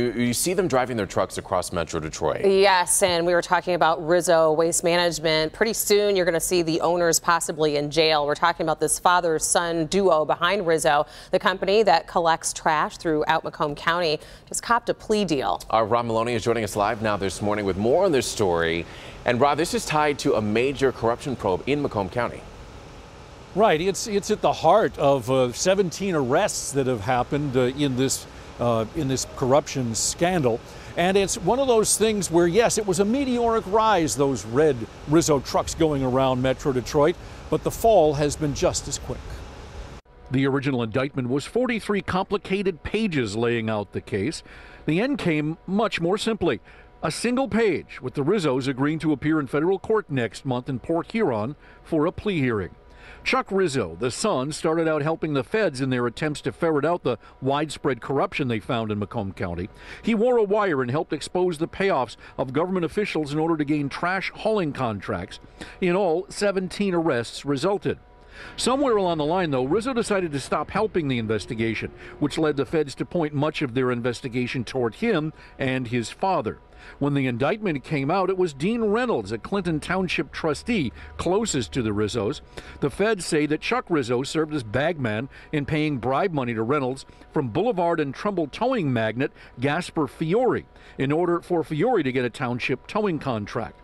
You see them driving their trucks across Metro Detroit. Yes, and we were talking about Rizzo Waste Management. Pretty soon you're going to see the owners possibly in jail. We're talking about this father-son duo behind Rizzo. The company that collects trash throughout Macomb County just copped a plea deal. Our Rob Maloney is joining us live now this morning with more on this story. And Rob, this is tied to a major corruption probe in Macomb County. Right, it's at the heart of 17 arrests that have happened in this corruption scandal. And it's one of those things where, yes, it was a meteoric rise, those red Rizzo trucks going around Metro Detroit, but the fall has been just as quick. The original indictment was 43 complicated pages laying out the case. The end came much more simply. A single page with the Rizzos agreeing to appear in federal court next month in Port Huron for a plea hearing. Chuck Rizzo, the son, started out helping the feds in their attempts to ferret out the widespread corruption they found in Macomb County. He wore a wire and helped expose the payoffs of government officials in order to gain trash hauling contracts. In all, 17 arrests resulted. Somewhere along the line, though, Rizzo decided to stop helping the investigation, which led the feds to point much of their investigation toward him and his father. When the indictment came out, it was Dean Reynolds, a Clinton Township trustee closest to the Rizzos. The feds say that Chuck Rizzo served as bagman in paying bribe money to Reynolds from Boulevard and Trumbull towing magnate Gasper Fiore in order for Fiore to get a township towing contract.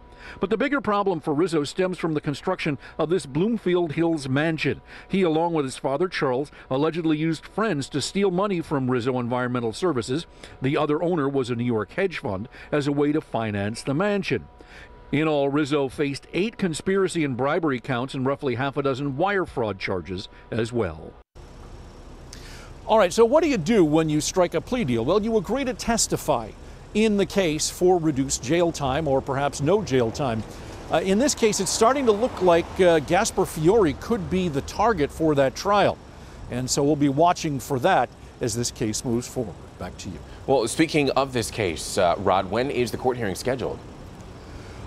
But the bigger problem for Rizzo stems from the construction of this Bloomfield Hills mansion. He, along with his father Charles, allegedly used friends to steal money from Rizzo Environmental Services. The other owner was a New York hedge fund, as a way to finance the mansion. In all, Rizzo faced 8 conspiracy and bribery counts and roughly half a dozen wire fraud charges as well. All right, so what do you do when you strike a plea deal? Well, you agree to testify in the case for reduced jail time or perhaps no jail time. In this case, it's starting to look like Gasper Fiore could be the target for that trial. And so we'll be watching for that as this case moves forward. Back to you. Well, speaking of this case, Rod, when is the court hearing scheduled?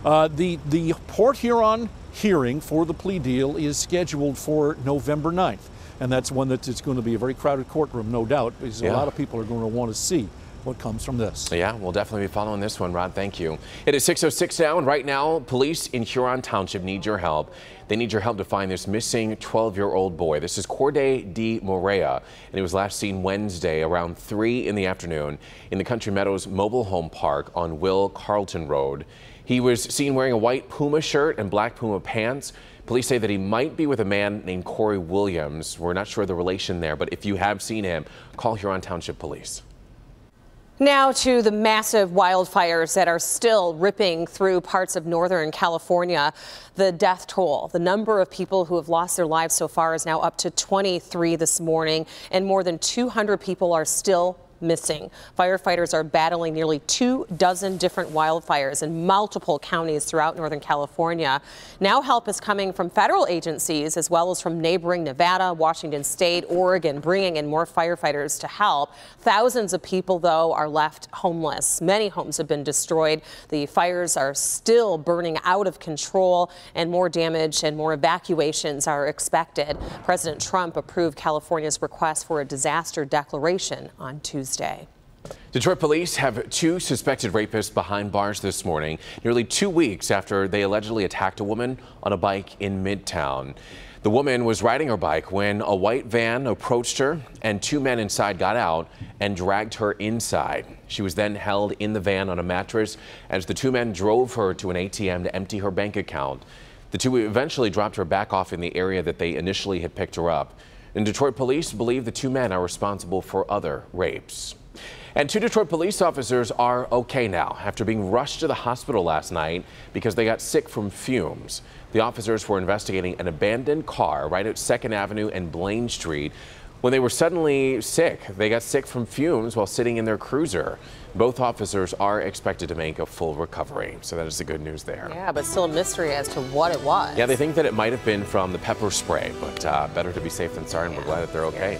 The Port Huron hearing for the plea deal is scheduled for November 9th. And that's one that it's going to be a very crowded courtroom, no doubt, because a lot of people are going to want to see what comes from this. Yeah, we'll definitely be following this one, Rod. Thank you. It is 6:06 now, and right now, police in Huron Township need your help. They need your help to find this missing 12-year-old boy. This is Corday D. Morea, and he was last seen Wednesday around 3 in the afternoon in the Country Meadows Mobile Home Park on Will Carlton Road. He was seen wearing a white Puma shirt and black Puma pants. Police say that he might be with a man named Corey Williams. We're not sure the relation there, but if you have seen him, call Huron Township Police. Now to the massive wildfires that are still ripping through parts of Northern California. The death toll, the number of people who have lost their lives so far is now up to 23 this morning, and more than 200 people are still missing. Firefighters are battling nearly 24 different wildfires in multiple counties throughout Northern California. Now help is coming from federal agencies as well as from neighboring Nevada, Washington State, Oregon, bringing in more firefighters to help. Thousands of people, though, are left homeless. Many homes have been destroyed. The fires are still burning out of control, and more damage and more evacuations are expected. President Trump approved California's request for a disaster declaration on Tuesday. Detroit police have 2 suspected rapists behind bars this morning, nearly 2 weeks after they allegedly attacked a woman on a bike in Midtown. The woman was riding her bike when a white van approached her and 2 men inside got out and dragged her inside. She was then held in the van on a mattress as the 2 men drove her to an ATM to empty her bank account. The 2 eventually dropped her back off in the area that they initially had picked her up. And Detroit police believe the 2 men are responsible for other rapes. And 2 Detroit police officers are okay now after being rushed to the hospital last night because they got sick from fumes. The officers were investigating an abandoned car right at 2nd Avenue and Blaine Street when they were suddenly sick. They got sick from fumes while sitting in their cruiser. Both officers are expected to make a full recovery, so that is the good news there. Yeah, but still a mystery as to what it was. Yeah, they think that it might have been from the pepper spray, but better to be safe than sorry, and we're glad that they're okay.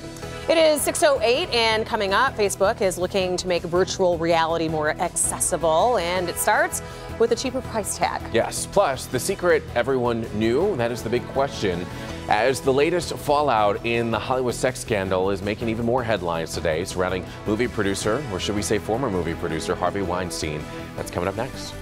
It is 6:08, and coming up, Facebook is looking to make virtual reality more accessible, and it starts with a cheaper price tag. Yes, plus the secret everyone knew, that is the big question As the latest fallout in the Hollywood sex scandal is making even more headlines today surrounding movie producer, or should we say former movie producer, Harvey Weinstein. That's coming up next.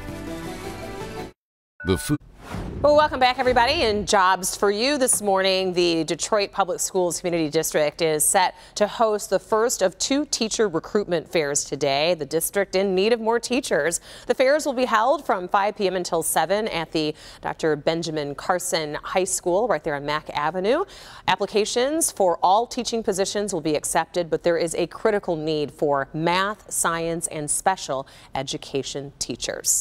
Well, welcome back, everybody. And jobs for you this morning. The Detroit Public Schools Community District is set to host the first of 2 teacher recruitment fairs today. The district in need of more teachers. The fairs will be held from 5 p.m. until 7 at the Dr. Benjamin Carson High School right there on Mack Avenue. Applications for all teaching positions will be accepted, but there is a critical need for math, science, and special education teachers.